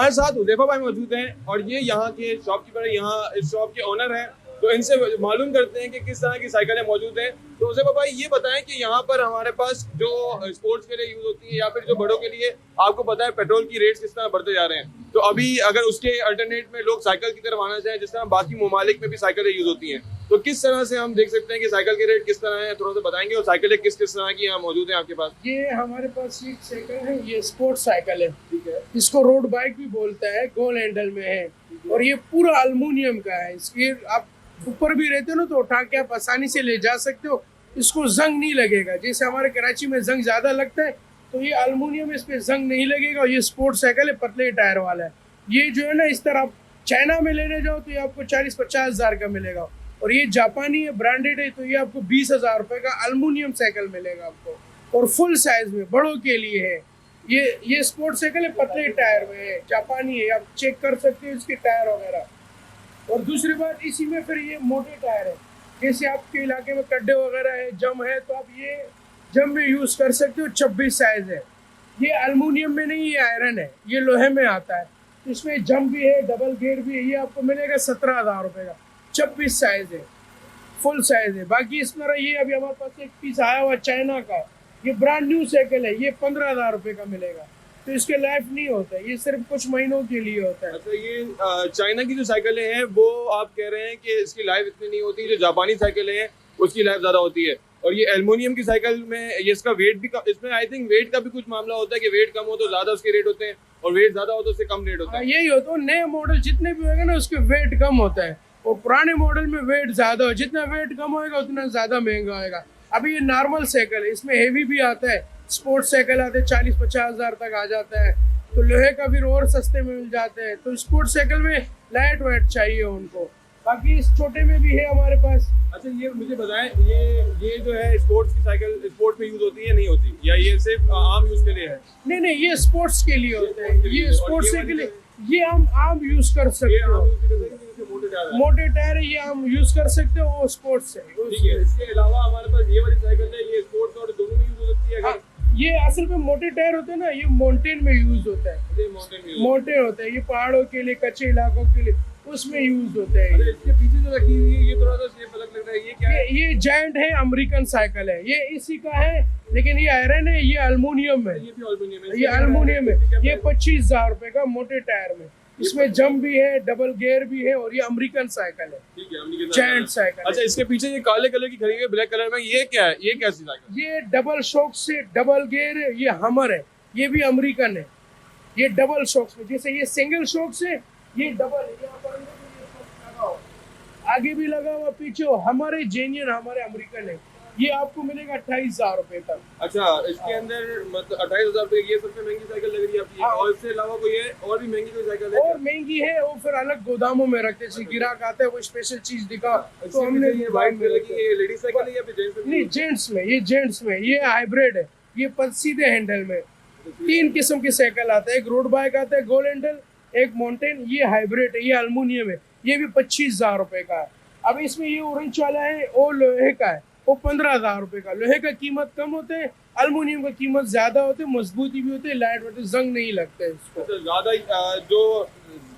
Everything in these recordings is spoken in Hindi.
हमारे साथ हुदैफा भाई मौजूद हैं और ये यहाँ के शॉपकीपर, यहाँ इस शॉप के ओनर हैं। तो इनसे मालूम करते हैं कि किस तरह की साइकिलें मौजूद हैं। तो हुदैफा भाई ये बताएं कि यहाँ पर हमारे पास जो स्पोर्ट्स के लिए यूज होती है या फिर जो बड़ों के लिए, आपको पता है पेट्रोल की रेट्स किस तरह बढ़ते जा रहे हैं, तो अभी अगर उसके अल्टरनेट में लोग साइकिल की तरफ आना चाहें, जिस तरह बाकी ममालिक में भी साइकिलें यूज होती हैं, तो किस तरह से हम देख सकते हैं कि साइकिल के रेट किस तरह है, थोड़ा सा बताएंगे। और साइकिलें किस किस तरह की यहाँ मौजूद है आपके पास? ये हमारे पास एक साइकिल है, ये स्पोर्ट्स साइकिल है, ठीक है। इसको रोड बाइक भी बोलता है, गोल हैंडल में है और ये पूरा अल्मुनियम का है। इसके आप ऊपर भी रहते हो ना तो उठा के आप आसानी से ले जा सकते हो, इसको जंग नहीं लगेगा। जैसे हमारे कराची में जंग ज्यादा लगता है तो ये अल्मुनियम, इस पे जंग नहीं लगेगा। और ये स्पोर्ट्स साइकिल है, पतले टायर वाला है। ये जो है ना, इस तरह आप चाइना में लेने जाओ तो ये आपको 40-50 हज़ार का मिलेगा, और ये जापानी है, ब्रांडेड है, तो ये आपको 20,000 रुपए का अल्मुनियम साइकिल मिलेगा आपको, और फुल साइज में बड़ों के लिए है। ये स्पोर्ट्स साइकिल है, पतले टायर में है, जापानी है, आप चेक कर सकते हो इसके टायर वगैरह। और दूसरी बात, इसी में फिर ये मोटे टायर है, जैसे आपके इलाके में गड्ढे वगैरह है, जम है, तो आप ये जम में यूज कर सकते हो। 26 साइज है, ये अल्मुनियम में नहीं, ये आयरन है, ये लोहे में आता है। तो इसमें जम भी है, डबल गेयर भी है। ये आपको मिलेगा 17,000 रुपए का, 26 साइज है, फुल साइज है। बाकी इस तरह ये अभी हमारे पास एक पीस आया हुआ चाइना का, ये ब्रांड न्यू साइकिल है, ये 15,000 रुपए का मिलेगा। तो इसके लाइफ नहीं होता है, ये सिर्फ कुछ महीनों के लिए होता है। अच्छा, ये चाइना की जो साइकिलें हैं वो आप कह रहे हैं कि इसकी लाइफ इतनी नहीं होती, जो जापानी साइकिलें हैं उसकी लाइफ ज्यादा होती है। और ये एल्युमिनियम की साइकिल में ये इसका वेट भी इसमें आई थिंक वेट का भी कुछ मामला होता है कि वेट कम हो तो ज्यादा उसके रेट होते हैं, और वेट ज्यादा हो तो उससे कम रेट होता है। यही होता है, नए मॉडल जितने भी होंगे ना उसके वेट कम होता है, और पुराने मॉडल में वेट ज्यादा हो। जितना वेट कम होगा उतना ज्यादा महंगा होगा। अभी ये नॉर्मल साइकिल है, इसमें हेवी भी आता है, स्पोर्ट्स साइकिल आते हैं 40-50 हज़ार तक आ जाता है, तो लोहे का भी और सस्ते में मिल जाते हैं। तो स्पोर्ट्स साइकिल में लाइट वेट चाहिए उनको। बाकी इस छोटे में भी है हमारे पास। अच्छा, ये मुझे बताएं, ये जो है स्पोर्ट्स की साइकिल स्पोर्ट्स में यूज होती है नहीं होती, या ये सिर्फ आम यूज के लिए है? नहीं, ये स्पोर्ट्स के लिए होता है, ये स्पोर्ट्स के लिए, ये हम आम यूज कर सकते हो। मोटे टायर है, ये हम यूज कर सकते हो, वो स्पोर्ट्स है। ठीक है। इसके अलावा हमारे पास ये वाली साइकिल है, ये स्पोर्ट्स और दोनों में यूज हो सकती है अगर? ये असल में मोटे टायर होते हैं ना, ये माउंटेन में यूज होता है, मोटे होते हैं, ये पहाड़ों के लिए, कच्चे इलाकों के लिए, उसमें यूज होता है। इसके पीछे जो रखी हुई है ये थोड़ा सा शेप अलग लग रहा है, ये क्या है? ये जायंट है, अमेरिकन साइकिल है, ये इसी का है, लेकिन ये आयरन है, ये अल्मुनियम है, ये भी एल्युमिनियम है। ये अल्मुनियम है। ये 25,000 रुपए का मोटे टायर में, इसमें जम भी है, डबल गियर भी है, और ये अमेरिकन साइकिल है, ठीक है, जायंट साइकिल। अच्छा, इसके पीछे ये काले कलर की खड़ी हुई है ब्लैक कलर में, ये क्या है? ये कैसी साइकिल? ये डबल शॉक से डबल गियर है, ये हमर है, ये भी अमेरिकन है। ये डबल शॉक में, जैसे ये सिंगल शॉक से, ये डबल है, यहाँ पर ये शॉक लगा हुआ, आगे भी लगा हुआ, पीछे हमारे जेन्युइन, हमारे अमेरिकन है। ये आपको मिलेगा 28,000 रुपए तक। अच्छा, इसके अंदर मतलब 28,000 रुपए, ये सबसे महंगी साइकिल लग रही है आपकी। और इससे अलावा कोई है और भी महंगी कोई साइकिल है? और महंगी है, वो फिर अलग गोदामों में रखते हैं, ग्राहक आते हैं, वो स्पेशल चीज दिखा तो हमने ये वाइट कलर की, ये लेडीज साइकिल है या फिर जेंट्स? नहीं, जेंट्स में, ये जेंट्स में, ये हाइब्रिड है, ये सीधे हैंडल में। 3 किस्म की साइकिल आता है, एक रोड बाइक आता है गोल हैंडल, एक माउंटेन, ये हाइब्रिड है, ये अल्मुनियम है, ये भी 25,000 रुपए का है। अब इसमें ये ऑरेंज वाला है, वो लोहे का है, वो 15,000 रुपए का। लोहे का कीमत कम होते हैं, अल्मुनियम का कीमत ज्यादा होते हैं, मजबूती भी होती है, लाइट वेट, जंग नहीं लगता है इसको। तो ज्यादा जो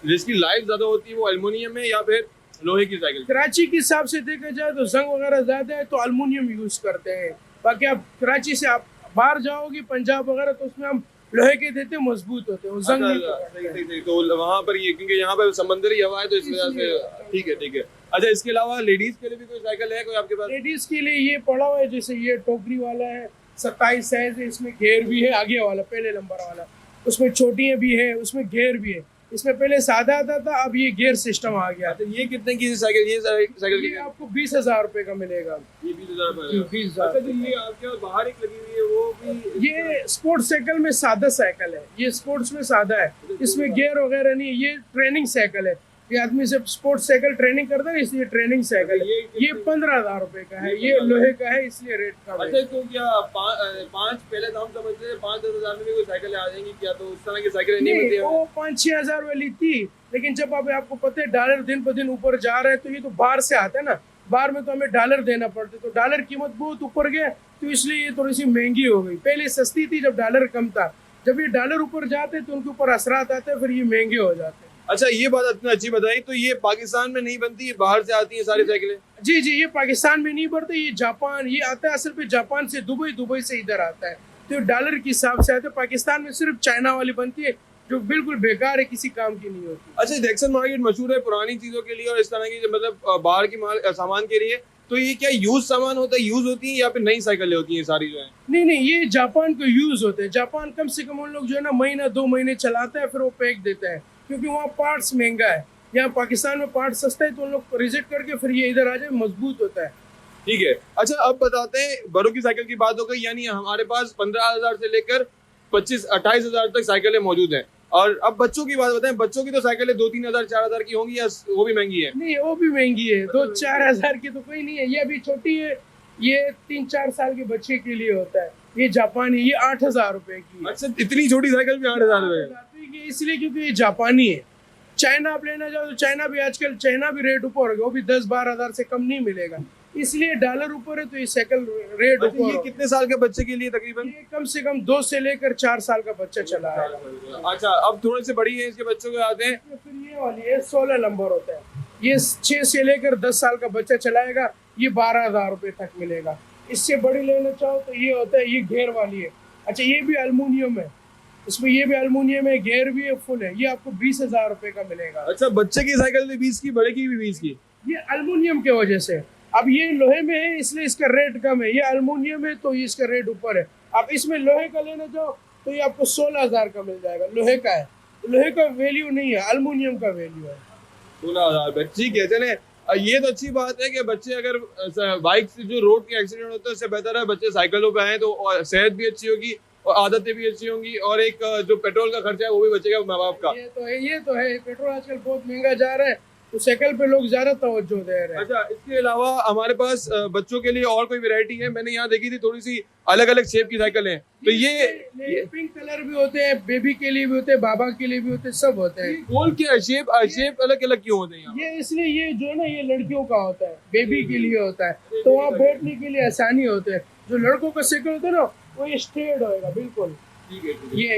जिसकी लाइफ ज्यादा होती है वो एल्युमिनियम है या फिर लोहे की साइकिल? कराची के हिसाब से देखा जाए तो जंग वगैरह ज्यादा है तो अल्मुनियम यूज करते हैं। बाकी आप कराची से आप बाहर जाओगे पंजाब वगैरह तो उसमें हम लोहे के देते हैं, मजबूत होते हैं, वो जंग नहीं करते। तो वहाँ पर ये, क्योंकि यहाँ पर समंदरी हवा है तो इस वजह से। ठीक है, ठीक है। अच्छा, इसके अलावा लेडीज के लिए भी कोई साइकिल है कोई आपके पास? लेडीज के लिए ये पड़ा हुआ है, जैसे ये टोकरी वाला है, 27 साइज है, इसमें घेर भी है, आगे वाला पहले नंबर वाला, उसमें छोटियां भी है, उसमें घेर भी है। इसमें पहले सादा आता था, अब ये गियर सिस्टम आ गया। तो ये कितने की साइकिल? ये साइकिल ये आपको 20,000 रुपए का मिलेगा। ये 20,000? 20,000। अच्छा, तो ये आपके बाहर एक लगी हुई है वो भी? ये स्पोर्ट्स साइकिल में सादा साइकिल है, ये स्पोर्ट्स में सादा है, इसमें गियर वगैरह नहीं है, ये ट्रेनिंग साइकिल है। ये आदमी से स्पोर्ट्स साइकिल ट्रेनिंग करता है, इसलिए ट्रेनिंग साइकिल है। ये 15,000 रुपए का है, ये लोहे का है, इसलिए रेट कम है। अच्छा, तो क्या पाँच पहले तो हम समझते थे 5-10 हजार में भी कोई साइकिल आ जाएंगी क्या? तो उस तरह की साइकिल नहीं मिलती है? वो 5-6 हजार वाली थी, लेकिन जब आपको पता है डॉलर दिन पर दिन ऊपर जा रहा है, तो ये तो बाहर से आता है ना, बाहर में तो हमें डॉलर देना पड़ता है, तो डॉलर कीमत बहुत ऊपर गया, तो इसलिए ये थोड़ी सी महंगी हो गई। पहले सस्ती थी जब डॉलर कम था, जब ये डॉलर ऊपर जाते हैं तो उनके ऊपर असरात आते हैं, फिर ये महंगे हो जाते हैं। अच्छा, ये बात इतनी अच्छी बताई। तो ये पाकिस्तान में नहीं बनती, ये बाहर से आती है सारी साइकिलें? जी जी, ये पाकिस्तान में नहीं बढ़ते, ये जापान, ये आता है असल पे जापान से, दुबई, दुबई से इधर आता है, तो डॉलर के हिसाब से आते हैं। पाकिस्तान में सिर्फ चाइना वाली बनती है जो बिल्कुल बेकार है, किसी काम की नहीं होती। अच्छा, जैक्सन मार्केट मशहूर है पुरानी चीजों के लिए और इस तरह की मतलब बाहर की सामान के लिए। तो ये क्या यूज सामान होता है, यूज होती है या फिर नई साइकिलें होती हैं सारी जो है? नहीं नहीं, ये जापान को यूज होते हैं। जापान कम से कम उन लोग जो है ना महीना 2 महीने चलाता है, फिर वो फेंक देता है, क्योंकि वहाँ पार्ट्स महंगा है। यहाँ पाकिस्तान में पार्ट सस्ता है, तो उन लोग रिजेक्ट करके फिर ये इधर आ जाए, मजबूत होता है। ठीक है। अच्छा, अब बताते हैं, बड़ों की साइकिल की बात हो गई, यानी हमारे पास 15,000 से लेकर 25-28,000 तक साइकिलें मौजूद हैं। और अब बच्चों की बात बताएं, बच्चों की तो साइकिलें 2-3,000-4,000 की होंगी या वो भी महंगी है? नहीं, वो भी महंगी है, 2-4 हजार की तो कोई नहीं है। ये अभी छोटी है, ये 3-4 साल के बच्चे के लिए होता है। ये जापानी, ये 8,000 रुपए की है। अच्छा, इतनी छोटी साइकिल भी 8,000 रुपए? इसलिए क्योंकि ये जापानी है। चाइना आप लेना चाहो तो चाइना भी आजकल, चाइना भी रेट ऊपर हो गया, वो भी 10-12 हजार से कम नहीं मिलेगा, इसलिए डॉलर ऊपर है तो ये साइकिल रेट अच्छा, ऊपर। ये कितने साल के बच्चे के लिए तकरीबन? ये कम से कम 2 से लेकर 4 साल का बच्चा चला है। अच्छा, अब थोड़े से बड़ी है इसके बच्चों के आते हैं। फिर ये वाली है 16 नंबर होता है, ये 6 से लेकर 10 साल का बच्चा चलाएगा, ये 12,000 रुपए तक मिलेगा। इससे बड़ी लेना चाहो तो ये होता है, ये घेर वाली है। अच्छा, ये भी एल्युमिनियम है, इसमें ये भी एल्युमिनियम है, घेर भी है, फुल है, ये आपको 20,000 रुपए का मिलेगा। अच्छा, बच्चे की साइकिल भी 20 की, बड़े की भी 20 की? ये एल्युमिनियम के वजह से। अब ये लोहे में है इसलिए इसका रेट कम है, ये एल्युमिनियम है तो ये इसका रेट ऊपर है। आप इसमें लोहे का लेना चाहो तो ये आपको 16,000 का मिल जाएगा, लोहे का है। लोहे का वैल्यू नहीं है, एल्युमिनियम का वैल्यू है। 16,000। ठीक है, चले। ये तो अच्छी बात है कि बच्चे अगर बाइक से जो रोड के एक्सीडेंट होते हैं उससे बेहतर है बच्चे साइकिलों पे आए, तो सेहत भी अच्छी होगी और आदतें भी अच्छी होंगी, और एक जो पेट्रोल का खर्चा है वो भी बचेगा माँ बाप का। ये तो है, पेट्रोल आजकल बहुत महंगा जा रहा है, तो साइकिल पे लोग ज्यादा तवज्जो दे रहे हैं। अच्छा, इसके अलावा हमारे पास बच्चों के लिए और कोई वैरायटी है? मैंने यहाँ देखी थी थोड़ी सी अलग अलग शेप की साइकिल है। तो ये पिंक कलर भी होते हैं, बेबी के लिए भी होते हैं, बाबा के लिए भी होते हैं, सब होते हैं। गोल के शेप अलग अलग क्यों होते हैं यहाँ? ये इसलिए, ये जो है ना, ये लड़कियों का होता है, बेबी के लिए होता है, तो वहाँ बैठने के लिए आसानी होते है। जो लड़कों का साइकिल होता है ना, वो ये स्ट्रेट होएगा बिल्कुल। ठीक है।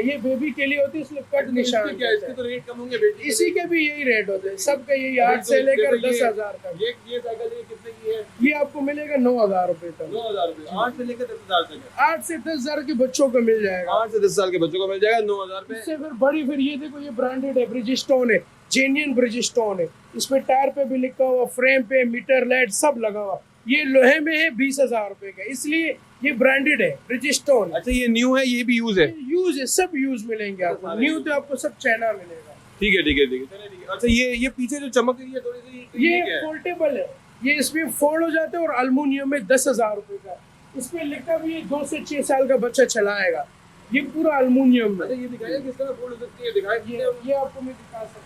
ये बेबी के लिए होती है, इसलिए कट निशान। क्या इसके तो रेट कम होंगे बेटी? इसी के भी यही रेट होते हैं, सबका यही 8 से लेकर 10,000 तक। ये साइकिल ये कितने की है? ये आपको मिलेगा 9,000 रुपए तक। 9,000 रुपए, 8 से लेकर 10,000 तक? 8 से 10,000 के बच्चों को मिल जाएगा। 8 से 10 साल के बच्चों को मिल जाएगा 9,000 पे। इससे फिर बड़ी, फिर ये देखो, ये ब्रांडेड है, ब्रिजिस्टोन है, जेन्युइन ब्रिजिस्टोन है। इसमें टायर पे भी लिखा हुआ, फ्रेम पे, मीटर लाइट सब लगा हुआ। ये लोहे में है, 20,000 रुपए का, इसलिए ये ब्रांडेड है, ब्रिजिस्टोन। अच्छा, ये न्यू है, ये भी यूज है? यूज है, सब यूज मिलेंगे आपको। न्यू तो आपको सब चाइना मिलेगा। ठीक है, ठीक है, ठीक है, चलिए, ठीक है। अच्छा, ये पीछे जो चमक रही है थोड़ी सी, ये फोल्डेबल है, ये इसमें फोल्ड हो जाता है, और एल्युमिनियम में 10,000 रुपए का। इसमें लिखा भी है 2 से 6 साल का बच्चा चलाएगा। ये पूरा एल्युमिनियम में। अच्छा, ये दिखाइए किस तरह फोल्ड हो सकती है, दिखाइए। ये आपको मैं दिखा सकता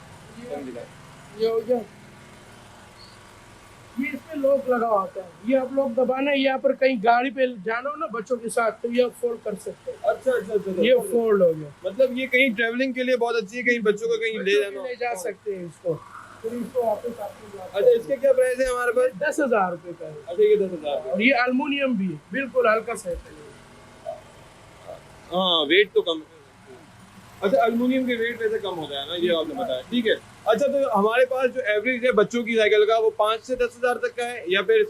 हूँ। ये इसमें लॉक लगा होता है, ये आप लोग दबाना है, यहाँ पर कहीं गाड़ी पे जाना हो ना बच्चों के साथ, तो ये फोल्ड कर सकते हैं। अच्छा, अच्छा, अच्छा, ये फोल्ड हो गया, मतलब ये कहीं ट्रैवलिंग के लिए बहुत अच्छी है, कहीं बच्चों को कहीं ले जाना ले जा सकते हैं इसको। फिर इसको वापस आपको अच्छा, इसके क्या प्राइस है हमारे पास? 10,000 रुपए का है। अच्छा, ये 10,000। और ये एल्युमिनियम भी है, बिल्कुल हल्का सा है। हाँ, वेट तो कम है। अच्छा, एल्युमिनियम के वेट वैसे कम होता है ना, ये आपने बताया। ठीक है। अच्छा, तो हमारे पास जो एवरेज है बच्चों की साइकिल का, वो 5 से 10,000 तक का है या फिर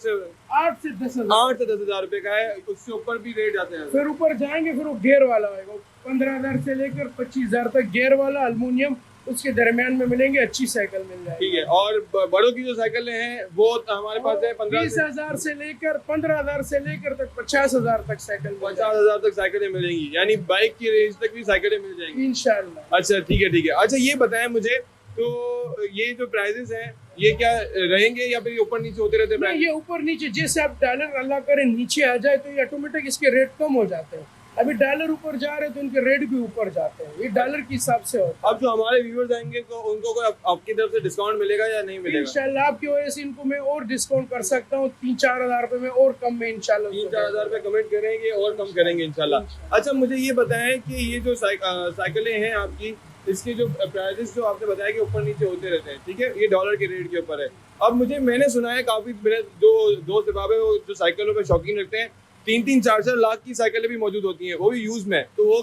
8 से 10,000? 8 से 10,000 रुपए का है, उससे ऊपर भी रेट जाते हैं? फिर ऊपर जाएंगे, फिर वो गेयर वाला होगा, 15,000 से लेकर 25,000 तक गेयर वाला एल्युमिनियम, उसके दरमियान में मिलेंगे, अच्छी साइकिल मिल जाएगी। ठीक है। और बड़ों की जो साइकिलें हैं वो हमारे पास है 20,000 से लेकर 15,000 से लेकर तक 50,000 तक साइकिल, 50,000 तक साइकिलें मिलेंगी, यानी बाइक की रेंज तक भी साइकिलें मिल जाएंगी इंशाल्लाह। अच्छा, ठीक है, ठीक है। अच्छा, ये बताएं मुझे, तो ये जो प्राइजेस हैं ये क्या रहेंगे या फिर ऊपर नीचे होते रहते हैं? ये ऊपर नीचे, जैसे आप डॉलर अल्लाह करे नीचे आ जाए तो ये ऑटोमेटिक इसके रेट कम हो जाते हैं। अभी डॉलर ऊपर जा रहे हैं तो इनके रेट भी ऊपर जाते हैं, ये डॉलर के हिसाब से होता है। अब जो हमारे व्यूअर्स आएंगे तो उनको कोई आपकी तरफ से डिस्काउंट मिलेगा या नहीं मिलेगा? इंशाल्लाह आपकी वजह से इनको मैं और डिस्काउंट कर सकता हूँ, 3-4 हजार रुपए में और कम में इंशाल्लाह। 3-4 हजार रुपए कमेंट करेंगे और कम करेंगे इंशाल्लाह। अच्छा, मुझे ये बताएं कि ये जो साइकिलें हैं आपकी, इसके जो प्राइजेस जो आपने बताया कि ऊपर नीचे होते रहते हैं, ठीक है, ये डॉलर के रेट के ऊपर है। अब मैंने सुना है काफी, मेरे जो दोस्त अहबाब है वो जो साइकिलों पे शौकीन रखते हैं, 3-3, 4-4 लाख की साइकिलें भी मौजूद होती हैं, वो भी यूज में, तो वो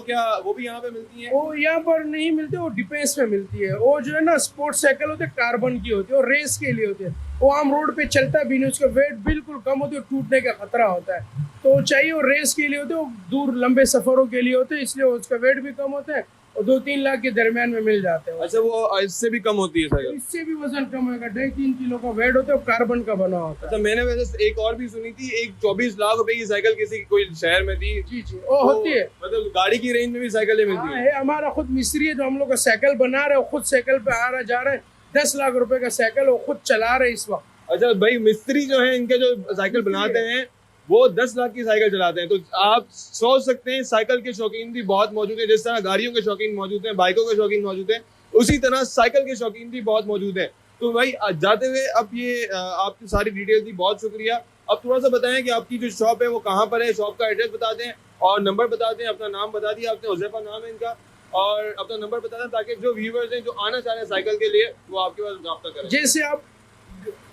भी यहाँ पे मिलती हैं? वो यहाँ पर नहीं मिलती, वो डिफेंस में मिलती है। वो जो है ना स्पोर्ट्स साइकिल होते हैं, कार्बन की होती है, वो रेस के लिए होती है। वो आम रोड पे चलता भी नहीं, उसका वेट बिल्कुल कम होती है, टूटने का खतरा होता है। तो चाहिए वो रेस के लिए होते हैं, वो दूर लंबे सफरों के लिए होते हैं, इसलिए उसका वेट भी कम होता है और 2-3 लाख के दरमियान में मिल जाते हैं। अच्छा, वो इससे भी कम होती है साइकिल? इससे भी वजन कम होगा, 2.5-3 किलो का वेट होता है, कार्बन का बना होता है। अच्छा, मैंने वैसे एक और भी सुनी थी, एक 24 लाख रुपए की साइकिल किसी कोई शहर में थी। जी जी, वो होती है। मतलब गाड़ी की रेंज में भी साइकिलें मिलती है। हमारा खुद मिस्त्री है जो हम लोग का साइकिल बना रहे, खुद साइकिल पे आ रहा जा रहा है, 10 लाख रुपए का साइकिल वो खुद चला रहे इस वक्त। अच्छा भाई, मिस्त्री जो है इनके जो साइकिल बनाते हैं वो 10 लाख की साइकिल चलाते हैं, तो आप सोच सकते हैं साइकिल के शौकीन भी बहुत मौजूद है। जिस तरह गाड़ियों के शौकीन मौजूद हैं, बाइकों के शौकीन मौजूद हैं, उसी तरह साइकिल के शौकीन भी बहुत मौजूद हैं। तो भाई जाते हुए अब ये आपकी सारी डिटेल दी, बहुत शुक्रिया। अब थोड़ा सा बताएं कि आपकी जो शॉप है वो कहाँ पर है, शॉप का एड्रेस बता दें और नंबर बता दें। अपना नाम बता दिया आपने, हुज़ैफा नाम है इनका, और अपना नंबर बता दें ताकि जो व्यूवर्स हैं जो आना चाह रहे हैं साइकिल के लिए वो आपके पास रब्ता करें। जैसे आप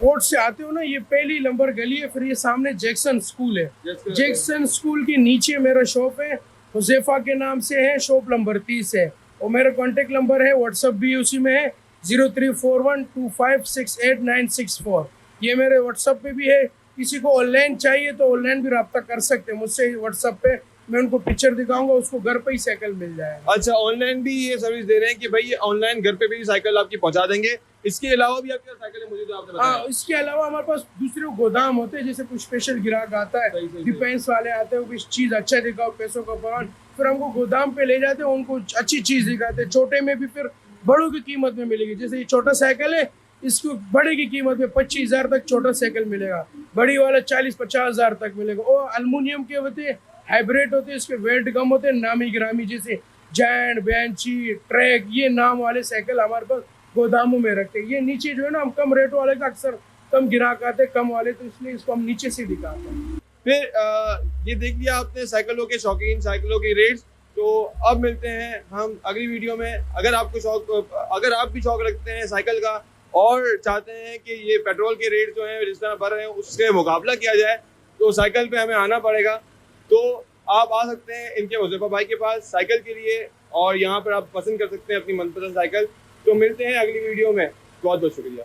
कोर्ट से आते हो ना, ये पहली नंबर गली है, फिर ये सामने जैक्सन स्कूल है। जैक्सन स्कूल के नीचे मेरा शॉप है, हुज़ैफा के नाम से है, शॉप नंबर 30 है। और मेरा कॉन्टेक्ट नंबर है, व्हाट्सअप भी उसी में है, 0341256896 ये मेरे व्हाट्सअप पे भी है। किसी को ऑनलाइन चाहिए तो ऑनलाइन भी रब्ता कर सकते हैं मुझसे व्हाट्सअप पे, मैं उनको पिक्चर दिखाऊंगा, उसको घर पे ही साइकिल मिल जाएगा। अच्छा, ऑनलाइन भी ये सर्विस दे रहे हैं कि भाई ये ऑनलाइन घर पे भी साइकिल आपकी पहुंचा देंगे? इसके अलावा भी आपके साइकिल मौजूद है आपने बताया? हाँ, इसके अलावा हमारे पास दूसरे गोदाम होते हैं, जैसे कुछ स्पेशल ग्राहक आता है, डिफेंस वाले आते हैं, कुछ चीज़ अच्छा दिखाओ, पैसों का परवान, फिर हमको गोदाम पे ले जाते हैं, उनको अच्छी चीज़ दिखाते हैं। छोटे में भी फिर बड़ों की कीमत में मिलेगी। जैसे ये छोटा साइकिल है, इसको बड़े की कीमत में 25,000 तक छोटा साइकिल मिलेगा, बड़ी वाला 40-50,000 तक मिलेगा। और अल्मुनियम के होते हैं, हाइब्रिड होते हैं, इसके वेट कम होते हैं, नामी गिरामी जैसे जायंट, बेंची, ट्रैक, ये नाम वाले साइकिल हमारे पास गोदामों में रखते हैं। ये नीचे जो है ना, हम कम रेट वाले का अक्सर कम ग्राहक आते हैं, कम वाले, तो इसलिए इसको हम नीचे से दिखाते हैं। फिर ये देख लिया आपने साइकिलों के शौकीन, साइकिलों की रेट्स। तो अब मिलते हैं हम अगली वीडियो में। अगर आप भी शौक रखते हैं साइकिल का और चाहते हैं कि ये पेट्रोल के रेट जो हैं जिस तरह बढ़ रहे हैं उससे मुकाबला किया जाए, तो साइकिल पे हमें आना पड़ेगा। तो आप आ सकते हैं इनके हुज़ैफा भाई के पास साइकिल के लिए, और यहाँ पर आप पसंद कर सकते हैं अपनी मनपसंद साइकिल। तो मिलते हैं अगली वीडियो में, बहुत बहुत शुक्रिया।